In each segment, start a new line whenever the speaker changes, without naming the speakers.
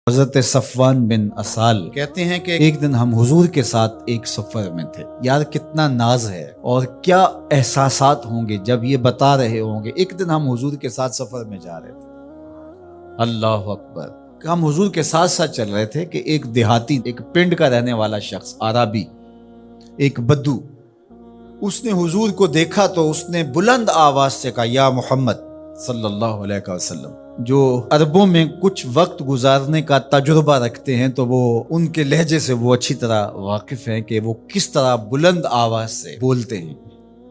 حضرت صفوان بن اسال کہتے ہیں کہ ایک دن ہم حضور کے ساتھ ایک سفر میں تھے۔ یار کتنا ناز ہے اور کیا احساسات ہوں گے جب یہ بتا رہے ہوں گے۔ ایک دن ہم حضور کے ساتھ سفر میں جا رہے تھے، اللہ اکبر، ہم حضور کے ساتھ ساتھ چل رہے تھے کہ ایک دیہاتی، ایک پنڈ کا رہنے والا شخص، عربی، ایک بدو، اس نے حضور کو دیکھا تو اس نے بلند آواز سے کہا یا محمد صلی اللہ علیہ وسلم۔ جو عربوں میں کچھ وقت گزارنے کا تجربہ رکھتے ہیں تو وہ ان کے لہجے سے وہ اچھی طرح واقف ہیں کہ وہ کس طرح بلند آواز سے بولتے ہیں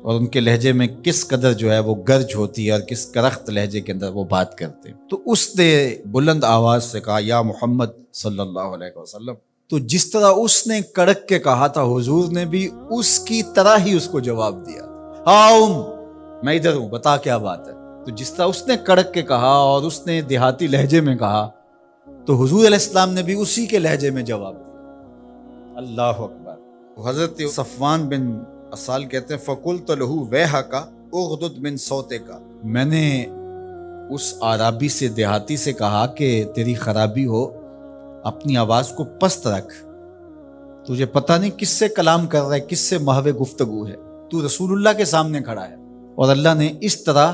اور ان کے لہجے میں کس قدر جو ہے وہ گرج ہوتی ہے اور کس کرخت لہجے کے اندر وہ بات کرتے ہیں۔ تو اس نے بلند آواز سے کہا یا محمد صلی اللہ علیہ وسلم۔ تو جس طرح اس نے کڑک کے کہا تھا، حضور نے بھی اس کی طرح ہی اس کو جواب دیا، میں ادھر ہوں، بتا کیا بات ہے۔ تو جس طرح اس نے کڑک کے کہا اور اس نے دیہاتی لہجے میں کہا تو حضور علیہ السلام نے بھی اسی کے لہجے میں جواب دیا، اللہ اکبر۔ حضرت صفوان بن اسال کہتے ہیں فَقُلْتُ لَهُ وَيْحَكَ اُغْضُضْ مِنْ صَوْتِكَ، میں نے اس عربی سے، دیہاتی سے کہا کہ تیری خرابی ہو، اپنی آواز کو پست رکھ، تجھے پتہ نہیں کس سے کلام کر رہا ہے، کس سے محو گفتگو ہے، تو رسول اللہ کے سامنے کھڑا ہے۔ اور اللہ نے اس طرح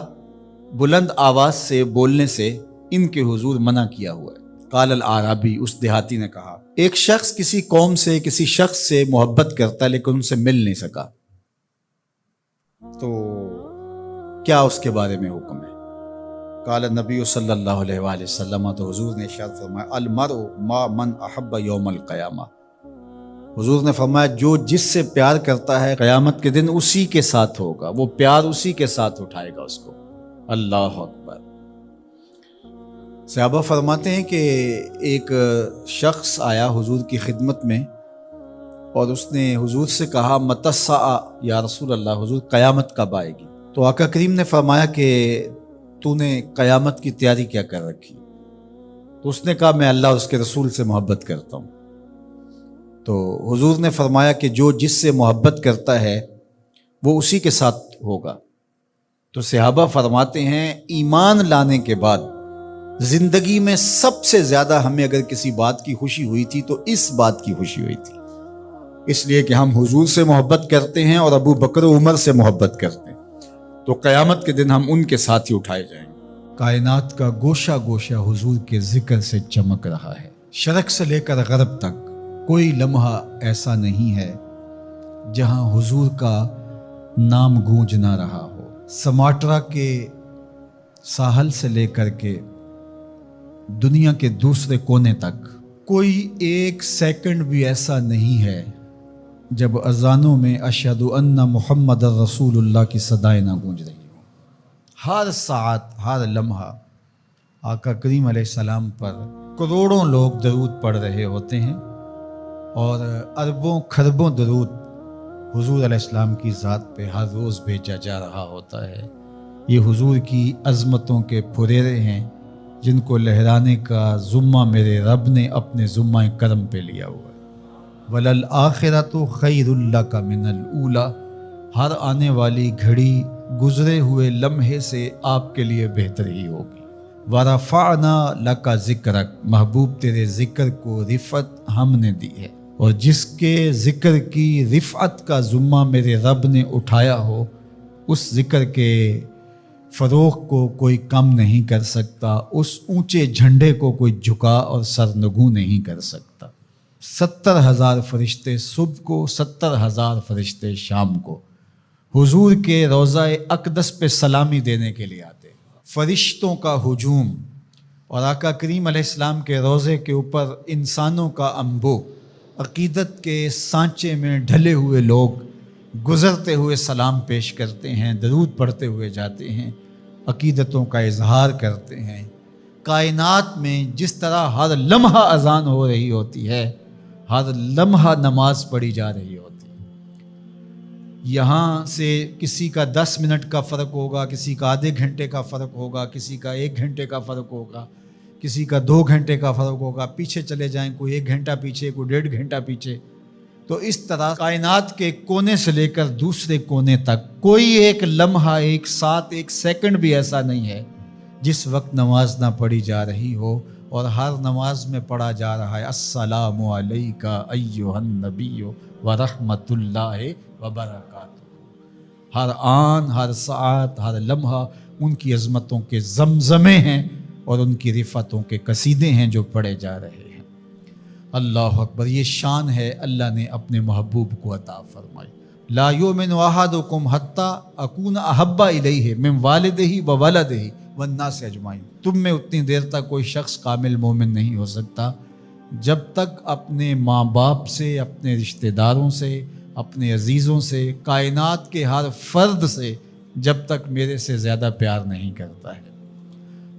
بلند آواز سے بولنے سے ان کے حضور منع کیا ہوا ہے۔ قال العربی، اس دیہاتی نے کہا، ایک شخص کسی قوم سے، کسی شخص سے محبت کرتا ہے لیکن ان سے مل نہیں سکا، تو کیا اس کے بارے میں حکم ہے؟ قال النبی صلی اللہ علیہ وآلہ وسلم، تو حضور نے ارشاد فرمایا المرء ما من احب یوم القیامہ، حضور نے فرمایا جو جس سے پیار کرتا ہے قیامت کے دن اسی کے ساتھ ہوگا، وہ پیار اسی کے ساتھ اٹھائے گا اس کو، اللہ اکبر۔ صحابہ فرماتے ہیں کہ ایک شخص آیا حضور کی خدمت میں اور اس نے حضور سے کہا متی الساعہ یا رسول اللہ، حضور قیامت کب آئے گی؟ تو آقا کریم نے فرمایا کہ تو نے قیامت کی تیاری کیا کر رکھی؟ تو اس نے کہا میں اللہ اور اس کے رسول سے محبت کرتا ہوں۔ تو حضور نے فرمایا کہ جو جس سے محبت کرتا ہے وہ اسی کے ساتھ ہوگا۔ تو صحابہ فرماتے ہیں ایمان لانے کے بعد زندگی میں سب سے زیادہ ہمیں اگر کسی بات کی خوشی ہوئی تھی تو اس بات کی خوشی ہوئی تھی، اس لیے کہ ہم حضور سے محبت کرتے ہیں اور ابو بکر و عمر سے محبت کرتے ہیں، تو قیامت کے دن ہم ان کے ساتھ ہی اٹھائے جائیں گے۔ کائنات کا گوشہ گوشہ حضور کے ذکر سے چمک رہا ہے، شرق سے لے کر غرب تک کوئی لمحہ ایسا نہیں ہے جہاں حضور کا نام گونج نہ رہا ہو۔ سماٹرا کے ساحل سے لے کر کے دنیا کے دوسرے کونے تک کوئی ایک سیکنڈ بھی ایسا نہیں ہے جب اذانوں میں اشہد ان محمد رسول اللہ کی صدائیں نہ گونج رہی ہوں۔ ہر ساعت، ہر لمحہ آقا کریم علیہ السلام پر کروڑوں لوگ درود پڑھ رہے ہوتے ہیں اور اربوں کھربوں درود حضور علیہ السلام کی ذات پہ ہر روز بھیجا جا رہا ہوتا ہے۔ یہ حضور کی عظمتوں کے پھریرے ہیں جن کو لہرانے کا ذمہ میرے رب نے اپنے ذمہ کرم پہ لیا ہوا ہے۔ وَلَلْآخِرَةُ خَيْرٌ لَكَ مِنَ الْأُولَى، ہر آنے والی گھڑی گزرے ہوئے لمحے سے آپ کے لیے بہتر ہی ہوگی۔ وَرَفَعْنَا لَكَ ذِكْرَكَ، محبوب تیرے ذکر کو رفعت ہم نے دی ہے، اور جس کے ذکر کی رفعت کا ذمہ میرے رب نے اٹھایا ہو اس ذکر کے فروغ کو کوئی کم نہیں کر سکتا، اس اونچے جھنڈے کو کوئی جھکا اور سرنگوں نہیں کر سکتا۔ 70,000 فرشتے صبح کو، 70,000 فرشتے شام کو حضور کے روضہ اقدس پہ سلامی دینے کے لیے آتے۔ فرشتوں کا ہجوم اور آقا کریم علیہ السلام کے روضے کے اوپر انسانوں کا انبو، عقیدت کے سانچے میں ڈھلے ہوئے لوگ گزرتے ہوئے سلام پیش کرتے ہیں، درود پڑھتے ہوئے جاتے ہیں، عقیدتوں کا اظہار کرتے ہیں۔ کائنات میں جس طرح ہر لمحہ اذان ہو رہی ہوتی ہے، ہر لمحہ نماز پڑھی جا رہی ہوتی ہے، یہاں سے کسی کا 10 منٹ کا فرق ہوگا، کسی کا آدھے گھنٹے کا فرق ہوگا، کسی کا 1 گھنٹے کا فرق ہوگا، کسی کا 2 گھنٹے کا فرق ہوگا، پیچھے چلے جائیں کوئی 1 گھنٹہ پیچھے، کوئی 1.5 گھنٹہ پیچھے۔ تو اس طرح کائنات کے کونے سے لے کر دوسرے کونے تک کوئی ایک لمحہ، ایک ساتھ، ایک سیکنڈ بھی ایسا نہیں ہے جس وقت نماز نہ پڑھی جا رہی ہو اور ہر نماز میں پڑھا جا رہا ہے السلام علیکہ ایھا النبی ورحمۃ اللہ وبرکاتہ۔ ہر آن، ہر ساعت، ہر لمحہ ان کی عظمتوں کے زمزمے ہیں اور ان کی رفعتوں کے قصیدے ہیں جو پڑھے جا رہے ہیں۔ اللہ اکبر، یہ شان ہے اللہ نے اپنے محبوب کو عطا فرمائی۔ لا یؤمن احدکم حتی اکون احب الیہ من والدہ وولدہ والناس اجمعین۔ تم میں اتنی دیر تک کوئی شخص کامل مومن نہیں ہو سکتا جب تک اپنے ماں باپ سے، اپنے رشتہ داروں سے، اپنے عزیزوں سے، کائنات کے ہر فرد سے جب تک میرے سے زیادہ پیار نہیں کرتا ہے۔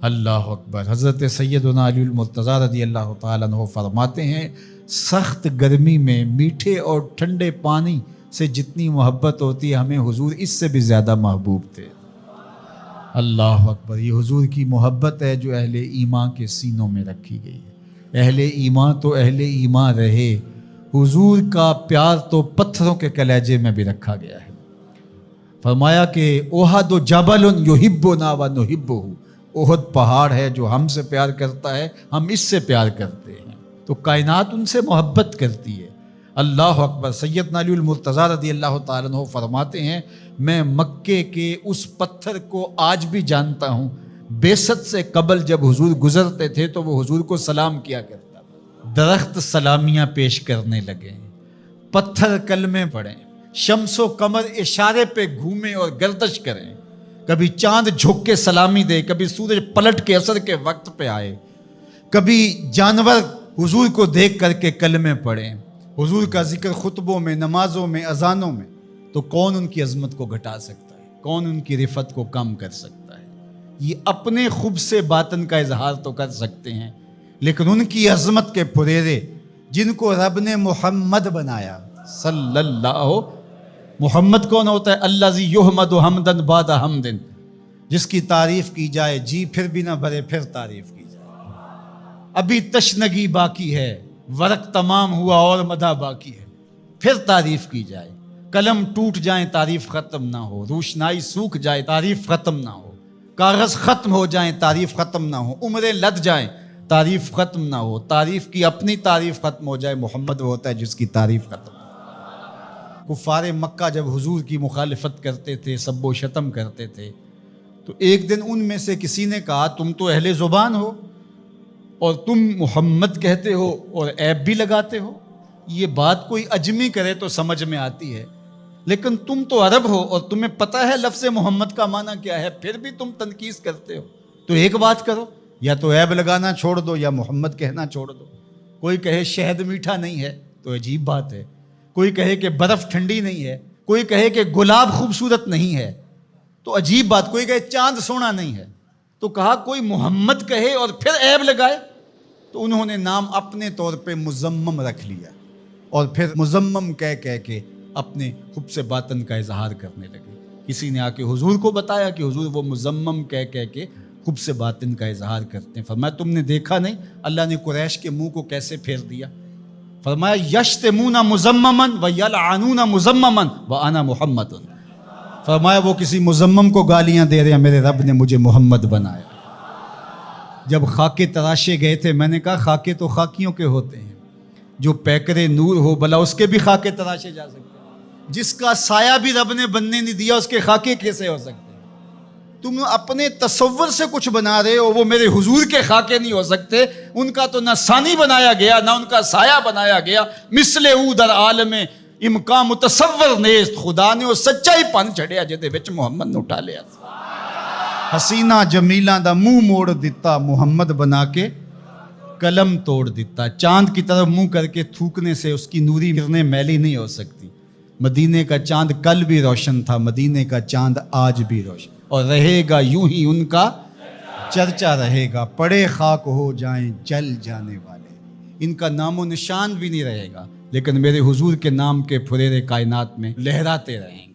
اللہ اکبر۔ حضرت سیدنا علی المرتضیٰ رضی اللہ تعالیٰ عنہ فرماتے ہیں سخت گرمی میں میٹھے اور ٹھنڈے پانی سے جتنی محبت ہوتی ہے ہمیں حضور اس سے بھی زیادہ محبوب تھے۔ اللہ اکبر۔ یہ حضور کی محبت ہے جو اہل ایمان کے سینوں میں رکھی گئی ہے۔ اہل ایمان تو اہل ایمان رہے، حضور کا پیار تو پتھروں کے کلیجے میں بھی رکھا گیا ہے۔ فرمایا کہ احد جبل یحبنا ونحبہ، احد پہاڑ ہے جو ہم سے پیار کرتا ہے، ہم اس سے پیار کرتے ہیں، تو کائنات ان سے محبت کرتی ہے۔ اللہ اکبر۔ سیدنا علی المرتضیٰ رضی اللہ تعالیٰ عنہ فرماتے ہیں میں مکے کے اس پتھر کو آج بھی جانتا ہوں، بعثت سے قبل جب حضور گزرتے تھے تو وہ حضور کو سلام کیا کرتا تھا۔ درخت سلامیاں پیش کرنے لگے، پتھر کلمے پڑھیں، شمس و قمر اشارے پہ گھومیں اور گردش کریں، کبھی چاند جھک کے سلامی دے، کبھی سورج پلٹ کے عصر کے وقت پہ آئے، کبھی جانور حضور کو دیکھ کر کے کلمے پڑھیں، حضور کا ذکر خطبوں میں، نمازوں میں، اذانوں میں، تو کون ان کی عظمت کو گھٹا سکتا ہے؟ کون ان کی رفعت کو کم کر سکتا ہے؟ یہ اپنے خوب سے باطن کا اظہار تو کر سکتے ہیں، لیکن ان کی عظمت کے پریرے جن کو رب نے محمد بنایا صلی اللہ، محمد کون ہوتا ہے؟ الذی یحمد حمدا بعد حمد، جس کی تعریف کی جائے جی پھر بھی نہ بھرے پھر تعریف کی جائے۔ ابھی تشنگی باقی ہے، ورق تمام ہوا اور مدح باقی ہے، پھر تعریف کی جائے۔ قلم ٹوٹ جائیں تعریف ختم نہ ہو، روشنائی سوکھ جائے تعریف ختم نہ ہو، کاغذ ختم ہو جائیں تعریف ختم نہ ہو، عمریں لد جائیں تعریف ختم نہ ہو، تعریف کی اپنی تعریف ختم ہو جائے، محمد وہ ہوتا ہے جس کی تعریف ختم ہو۔ کفار مکہ جب حضور کی مخالفت کرتے تھے، سب و شتم کرتے تھے، تو ایک دن ان میں سے کسی نے کہا تم تو اہل زبان ہو اور تم محمد کہتے ہو اور عیب بھی لگاتے ہو، یہ بات کوئی اجمی کرے تو سمجھ میں آتی ہے، لیکن تم تو عرب ہو اور تمہیں پتہ ہے لفظ محمد کا معنی کیا ہے، پھر بھی تم تنقیص کرتے ہو۔ تو ایک بات کرو، یا تو عیب لگانا چھوڑ دو یا محمد کہنا چھوڑ دو۔ کوئی کہے شہد میٹھا نہیں ہے تو عجیب بات ہے، کوئی کہے کہ برف ٹھنڈی نہیں ہے، کوئی کہے کہ گلاب خوبصورت نہیں ہے تو عجیب بات، کوئی کہے چاند سونا نہیں ہے، تو کہا کوئی محمد کہے اور پھر عیب لگائے، تو انہوں نے نام اپنے طور پہ مزمم رکھ لیا اور پھر مزمم کہہ کے اپنے خوب سے باطن کا اظہار کرنے لگے۔ کسی نے آ کے حضور کو بتایا کہ حضور وہ مزمم کہہ کے خوب سے باطن کا اظہار کرتے ہیں۔ فرمایا تم نے دیکھا نہیں اللہ نے قریش کے منہ کو کیسے پھیر دیا؟ فرمایا یشتمون مزمما ویلعنون مزمما وانا محمد، فرمایا وہ کسی مزمم کو گالیاں دے رہے ہیں، میرے رب نے مجھے محمد بنایا۔ جب خاکے تراشے گئے تھے میں نے کہا خاکے تو خاکیوں کے ہوتے ہیں، جو پیکرے نور ہو بلا اس کے بھی خاکے تراشے جا سکتے ہیں، جس کا سایہ بھی رب نے بننے نہیں دیا اس کے خاکے کیسے ہو سکتے ہیں؟ تم اپنے تصور سے کچھ بنا رہے ہو، وہ میرے حضور کے خاکے نہیں ہو سکتے، ان کا تو نہ ثانی بنایا گیا نہ ان کا سایہ بنایا گیا، مثل او در عالم امکان متصور نیست، خدا نے وہ سچائی پن چڑھیا جہدے وچ محمد نو اٹھا لیا۔ حسینہ جمیلاں دا منہ موڑ دیتا محمد بنا کے قلم توڑ دیتا، چاند کی طرف منہ کر کے تھوکنے سے اس کی نوری کرنے میلی نہیں ہو سکتی۔ مدینے کا چاند کل بھی روشن تھا، مدینے کا چاند آج بھی روشن، اور رہے گا یوں ہی ان کا چرچا رہے گا، پڑے خاک ہو جائیں جل جانے والے، ان کا نام و نشان بھی نہیں رہے گا، لیکن میرے حضور کے نام کے پھریرے کائنات میں لہراتے رہیں گے۔